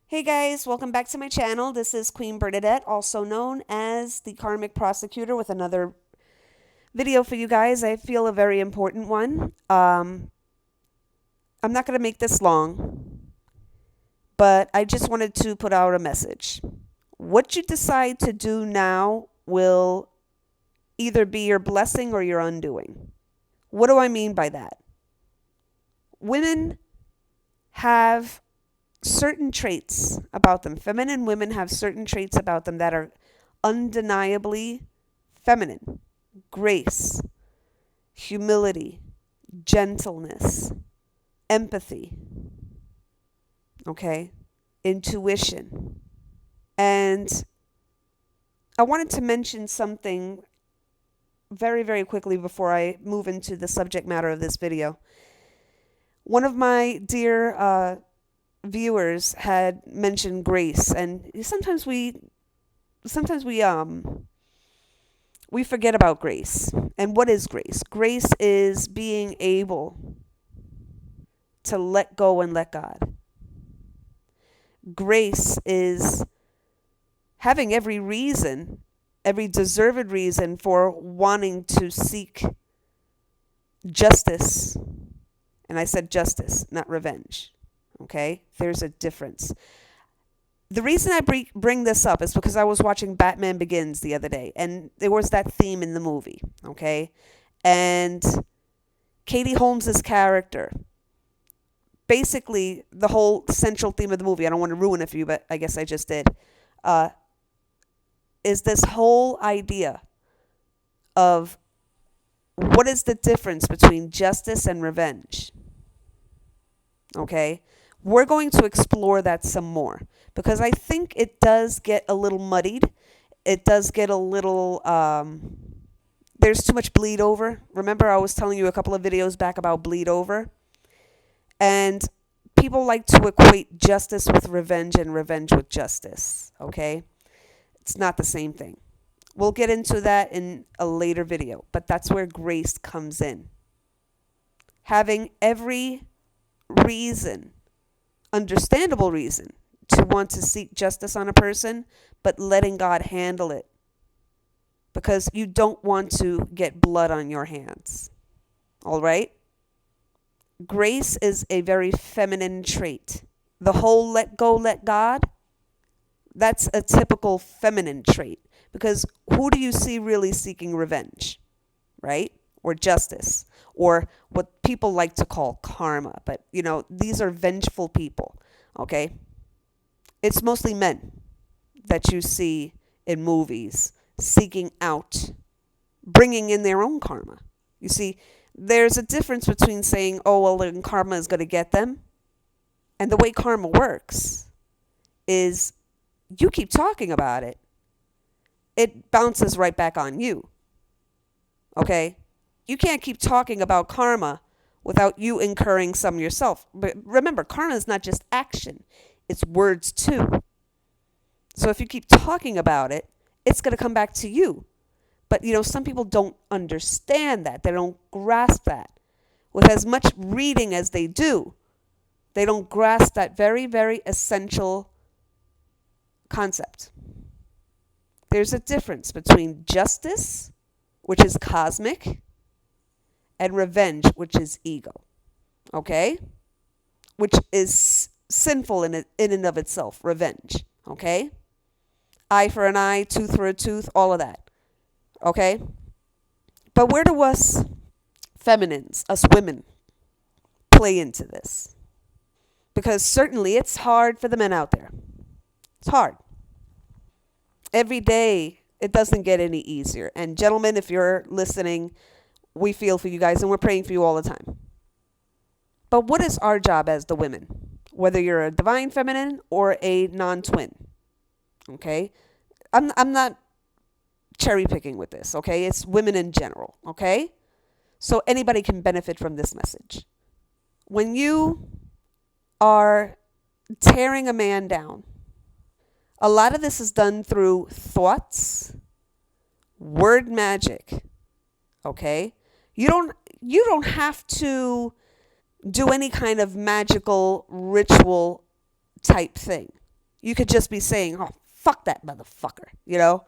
Hey guys, welcome back to my channel. This is Queen Bernadette, also known as the Karmic Prosecutor, with another video for you guys. I feel a very important one. I'm not going to make this long, but I just wanted to put out a message. What you decide to do now will either be your blessing or your undoing. What do I mean by that? Women have certain traits about them. Feminine women have certain traits about them that are undeniably feminine: grace, humility, gentleness, empathy, okay, intuition. And I wanted to mention something very, very quickly before I move into the subject matter of this video. One of my dear viewers had mentioned grace, and sometimes we forget about grace. And what is grace? Grace is being able to let go and let God. Grace is having every reason, every deserved reason for wanting to seek justice. And I said justice, not revenge. Okay? There's a difference. The reason I bring this up is because I was watching Batman Begins the other day, and there was that theme in the movie. Okay? And Katie Holmes's character, basically the whole central theme of the movie, I don't want to ruin it for you, but I guess I just did, uh, is this whole idea of what is the difference between justice and revenge. Okay? We're going to explore that some more because I think it does get a little muddied. It does get a little, there's too much bleed over. Remember, I was telling you a couple of videos back about bleed over? And people like to equate justice with revenge and revenge with justice. Okay? It's not the same thing. We'll get into that in a later video, but that's where grace comes in. Having every reason, understandable reason, to want to seek justice on a person, but letting God handle it. Because you don't want to get blood on your hands. All right? Grace is a very feminine trait. The whole let go, let God, that's a typical feminine trait. Because who do you see really seeking revenge, right? Or justice, or what people like to call karma. But, these are vengeful people, okay? It's mostly men that you see in movies seeking out, bringing in their own karma. You see, there's a difference between saying, oh, well, then karma is going to get them. And the way karma works is you keep talking about it, it bounces right back on you. Okay? You can't keep talking about karma without you incurring some yourself. But remember, karma is not just action, it's words too. So if you keep talking about it, it's going to come back to you. But, some people don't understand that. They don't grasp that. With as much reading as they do, they don't grasp that very, very essential concept. There's a difference between justice, which is cosmic, and revenge, which is ego. Okay? Which is sinful in and of itself, revenge. Okay? Eye for an eye, tooth for a tooth, all of that. Okay? But where do us feminines, us women, play into this? Because certainly it's hard for the men out there. It's hard. Every day, it doesn't get any easier. And gentlemen, if you're listening, we feel for you guys and we're praying for you all the time. But what is our job as the women? Whether you're a divine feminine or a non-twin. Okay? I'm not cherry picking with this, okay? It's women in general, okay? So anybody can benefit from this message. When you are tearing a man down, a lot of this is done through thoughts, word magic, okay? You don't have to do any kind of magical ritual type thing. You could just be saying, oh, fuck that motherfucker, you know?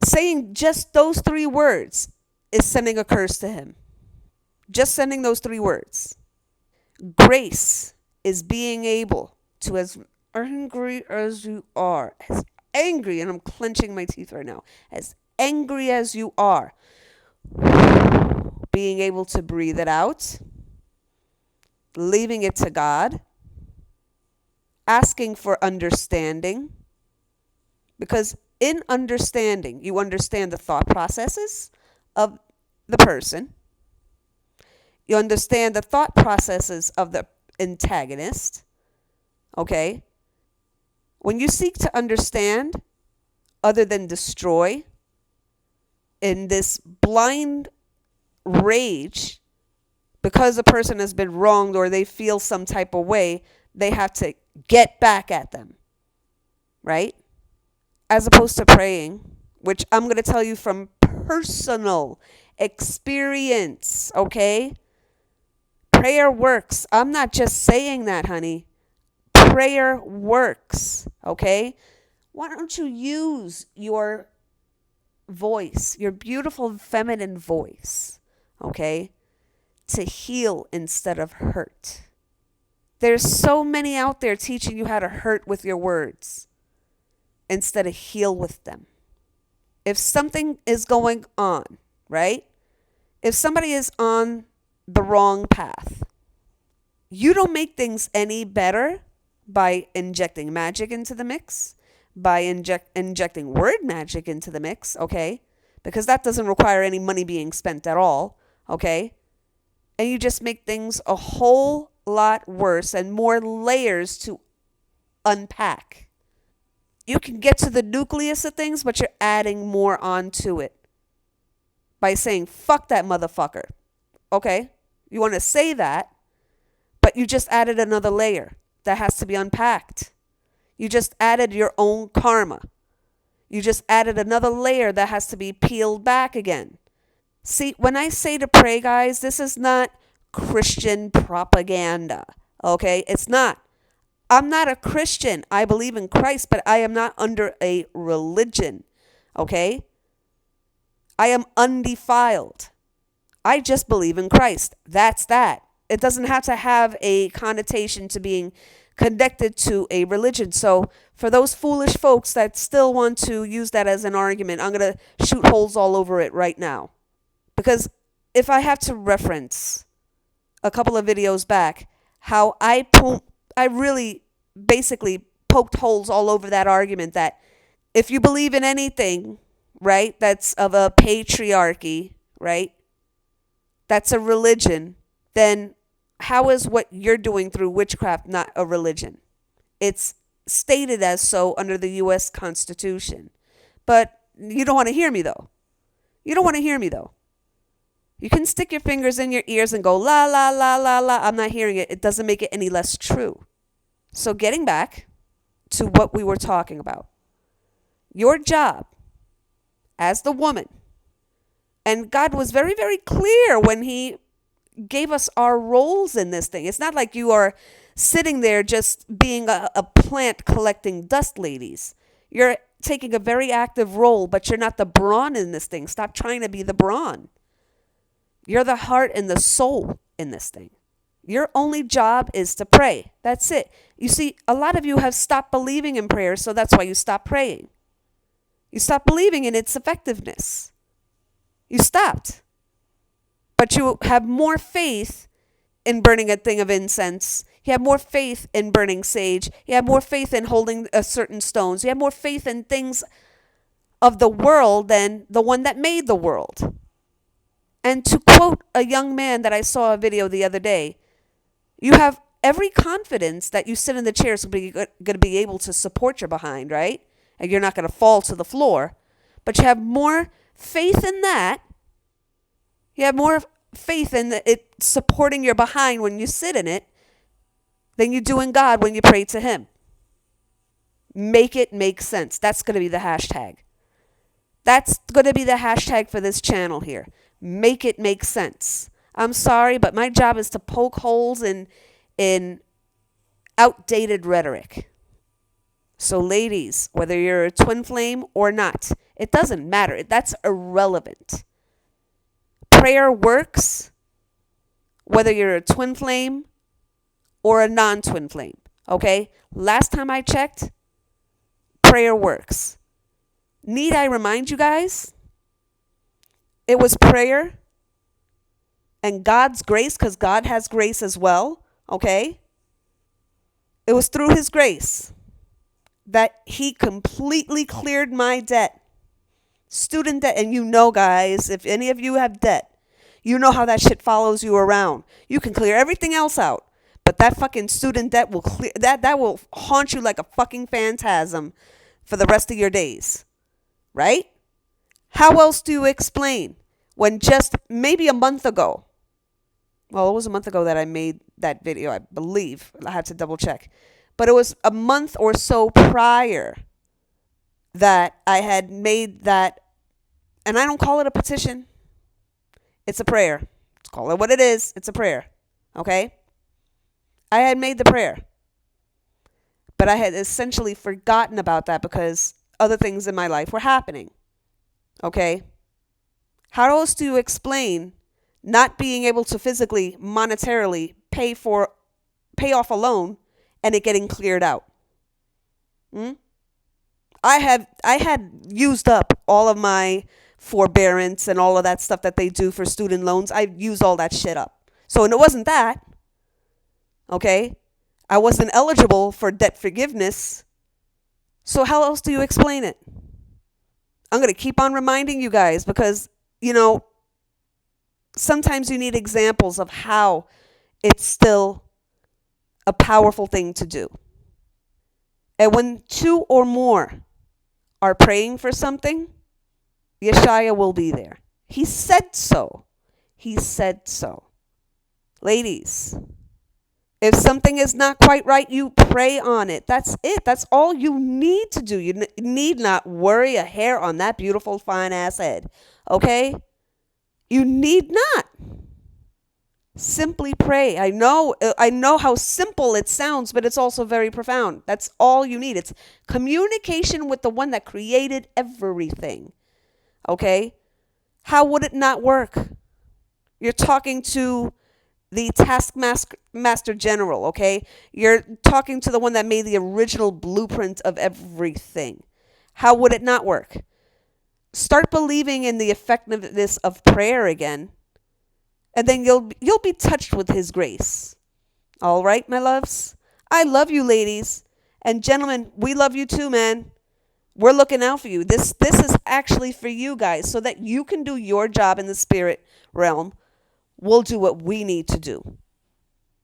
Saying just those 3 words is sending a curse to him. Just sending those 3 words. Grace is being able to, as angry as you are, as angry, and I'm clenching my teeth right now, as angry as you are, being able to breathe it out, leaving it to God, asking for understanding, because in understanding, you understand the thought processes of the person, you understand the thought processes of the antagonist, okay? When you seek to understand other than destroy in this blind rage because a person has been wronged or they feel some type of way, they have to get back at them, right? As opposed to praying, which I'm going to tell you from personal experience, okay? Prayer works. I'm not just saying that, honey. Prayer works, okay? Why don't you use your voice, your beautiful feminine voice, okay, to heal instead of hurt? There's so many out there teaching you how to hurt with your words instead of heal with them. If something is going on, right? If somebody is on the wrong path, you don't make things any better by injecting magic into the mix, by injecting word magic into the mix, okay? Because that doesn't require any money being spent at all, okay? And you just make things a whole lot worse and more layers to unpack. You can get to the nucleus of things, but you're adding more onto it by saying, fuck that motherfucker. Okay? You want to say that, but you just added another layer that has to be unpacked. You just added your own karma. You just added another layer that has to be peeled back again. See, when I say to pray, guys, this is not Christian propaganda. Okay? It's not. I'm not a Christian. I believe in Christ, but I am not under a religion. Okay? I am undefiled. I just believe in Christ. That's that. It doesn't have to have a connotation to being connected to a religion. So for those foolish folks that still want to use that as an argument, I'm going to shoot holes all over it right now. Because if I have to reference a couple of videos back, how I really basically poked holes all over that argument that if you believe in anything, right, that's of a patriarchy, right, that's a religion, then how is what you're doing through witchcraft not a religion? It's stated as so under the U.S. Constitution. But you don't want to hear me, though. You don't want to hear me, though. You can stick your fingers in your ears and go, la, la, la, la, la. I'm not hearing it. It doesn't make it any less true. So getting back to what we were talking about. Your job as the woman, and God was very, very clear when he gave us our roles in this thing. It's not like you are sitting there just being a plant collecting dust, ladies. You're taking a very active role, but you're not the brawn in this thing. Stop trying to be the brawn. You're the heart and the soul in this thing. Your only job is to pray. That's it. You see, a lot of you have stopped believing in prayer, so that's why you stopped praying. You stopped believing in its effectiveness. You stopped. But you have more faith in burning a thing of incense. You have more faith in burning sage. You have more faith in holding certain stones. You have more faith in things of the world than the one that made the world. And to quote a young man that I saw a video the other day, you have every confidence that you sit in the chair is going to be able to support your behind, right? And you're not going to fall to the floor. But you have more faith in that. You have more faith in it supporting your behind when you sit in it than you do in God when you pray to him. Make it make sense. That's going to be the hashtag. That's going to be the hashtag for this channel here. Make it make sense. I'm sorry, but my job is to poke holes in outdated rhetoric. So ladies, whether you're a twin flame or not, it doesn't matter. That's irrelevant. Prayer works whether you're a twin flame or a non-twin flame. Okay? Last time I checked, prayer works. Need I remind you guys? It was prayer and God's grace, because God has grace as well. Okay? It was through his grace that he completely cleared my debt. Student debt. And you know, guys, if any of you have debt, you know how that shit follows you around. You can clear everything else out, but that fucking student debt will clear that will haunt you like a fucking phantasm for the rest of your days. Right? How else do you explain when just maybe a month ago, well, it was a month ago that I made that video, I believe. I had to double check. But it was a month or so prior that I had made that, and I don't call it a petition. It's a prayer. Let's call it what it is. It's a prayer. Okay? I had made the prayer. But I had essentially forgotten about that because other things in my life were happening. Okay? How else do you explain not being able to physically, monetarily pay off a loan and it getting cleared out? I had used up all of my forbearance and all of that stuff that they do for student loans. I used all that shit up. So, and it wasn't that. Okay? I wasn't eligible for debt forgiveness. So how else do you explain it? I'm going to keep on reminding you guys because, sometimes you need examples of how it's still a powerful thing to do. And when two or more are praying for something, Yeshua will be there. He said so. He said so. Ladies, if something is not quite right, you pray on it. That's it. That's all you need to do. You need not worry a hair on that beautiful, fine ass head. Okay? You need not. Simply pray. I know how simple it sounds, but it's also very profound. That's all you need. It's communication with the one that created everything. Okay? How would it not work? You're talking to the taskmaster general, okay? You're talking to the one that made the original blueprint of everything. How would it not work? Start believing in the effectiveness of prayer again, and then you'll be touched with his grace. All right, my loves? I love you, ladies. And gentlemen, we love you too, man. We're looking out for you. This is actually for you guys so that you can do your job in the spirit realm. We'll do what we need to do.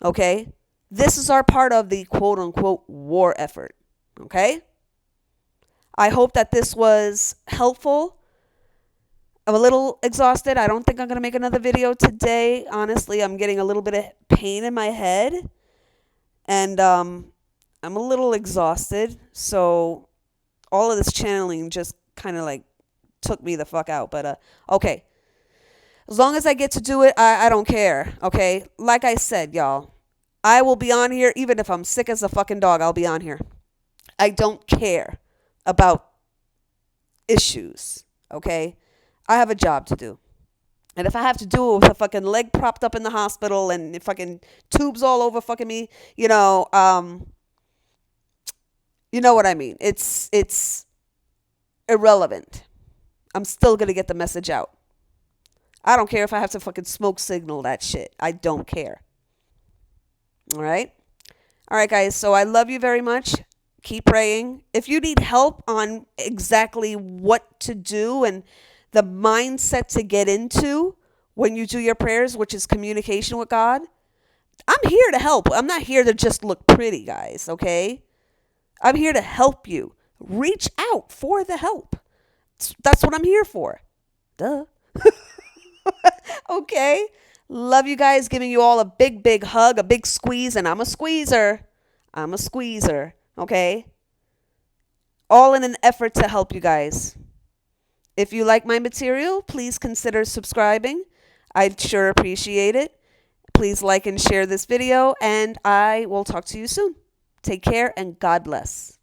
Okay? This is our part of the quote unquote war effort. Okay? I hope that this was helpful. I'm a little exhausted. I don't think I'm going to make another video today. Honestly, I'm getting a little bit of pain in my head. And I'm a little exhausted. So all of this channeling just kind of like took me the fuck out. But okay. As long as I get to do it, I don't care, okay? Like I said, y'all, I will be on here. Even if I'm sick as a fucking dog, I'll be on here. I don't care about issues, okay? I have a job to do. And if I have to do it with a fucking leg propped up in the hospital and fucking tubes all over fucking me, you know what I mean. It's irrelevant. I'm still going to get the message out. I don't care if I have to fucking smoke signal that shit. I don't care. All right? All right, guys. So I love you very much. Keep praying. If you need help on exactly what to do and the mindset to get into when you do your prayers, which is communication with God, I'm here to help. I'm not here to just look pretty, guys, okay? I'm here to help you. Reach out for the help. That's what I'm here for. Duh. Okay. Love you guys. Giving you all a big, big hug, a big squeeze, and I'm a squeezer. I'm a squeezer. Okay. All in an effort to help you guys. If you like my material, please consider subscribing. I'd sure appreciate it. Please like and share this video, and I will talk to you soon. Take care and God bless.